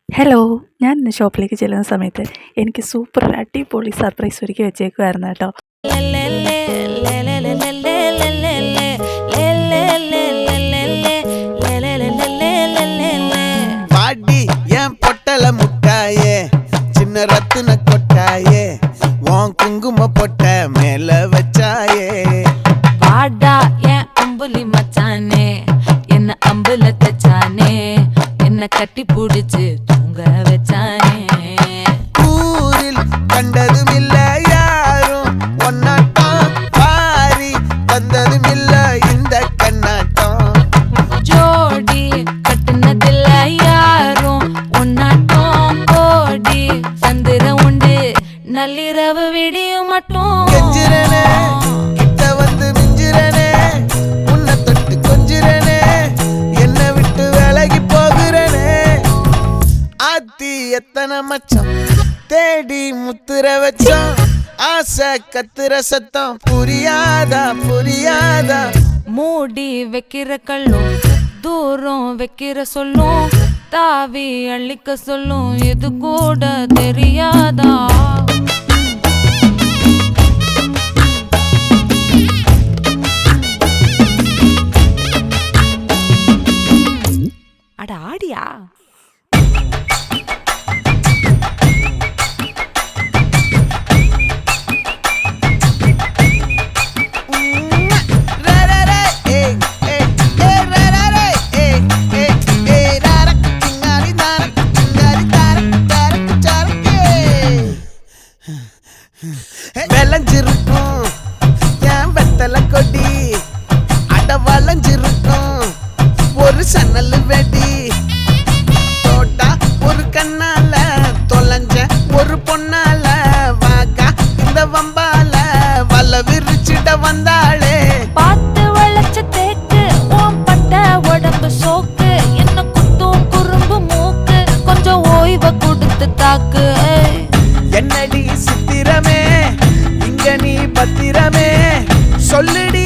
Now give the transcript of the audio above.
Hello! ഞാൻ ഇന്ന് ഷോപ്പിലേക്ക് ചെല്ലുന്ന സമയത്ത് എനിക്ക് സൂപ്പർ ഒരു അടിപൊളി സർപ്രൈസ് ഒരുക്കി വെച്ചേക്കുവായിരുന്നു കേട്ടോ. பாடி என் பொட்டல முட்டாயே சின்ன ரத்தின கொட்டாயே உன் குங்கும பொட்ட மேல வச்சாயே வாடா என் அம்புலி மச்சானே என்ன அம்புல தச்சானே என்ன கட்டி புடிச்சு தூங்க வச்சானே ஊரில் கண்டதும் இல்ல யாரும் ஒன்னாட்டம் பாரி தந்ததும் இல்ல இந்த கண்ணாட்டம் ஜோடி கட்டுனதில்ல யாரும் ஒன்னாட்டம் கோடி சந்திர உண்டு நள்ளிரவு விடியும் மட்டும் கெஞ்சிரனே கிட்ட வந்து மிஞ்சிரனே உன்னை தொட்டு கொஞ்சிரனே என்னை விட்டு விலகி போகிறனே ஆத்தி எத்தனை மச்சம் தேடி முத்துற வச்சோம் ஆசை கத்துற சத்தம் புரியாதா புரியாதா மூடி வைக்கிற கல்லும் தூரம் வைக்கிற சொல்லும் தாவி அள்ளிக்க சொல்லும் இது கூட தெரியாதா அட ஆடியா விளைஞ்சிருக்கும் என் வெத்தலை கொடி அட வளைஞ்சிருக்கும் ஒரு சன்னல் வெடி தோட்டா ஒரு கண்ணால தொலைஞ்ச ஒரு பொண்ணால வாக்கா இந்த வம்பால வல விரிச்சிட வந்தாளே பார்த்து வளைச்ச தேக்கு ஓம் பட்ட உடம்பு சோக்கு என்ன குத்தும் குறும்பு மூக்கு கொஞ்சம் ஓய்வை கொடுத்து தாக்கு என்னடி சித்திரமே இங்க நீ பத்திரமே சொல்லுடி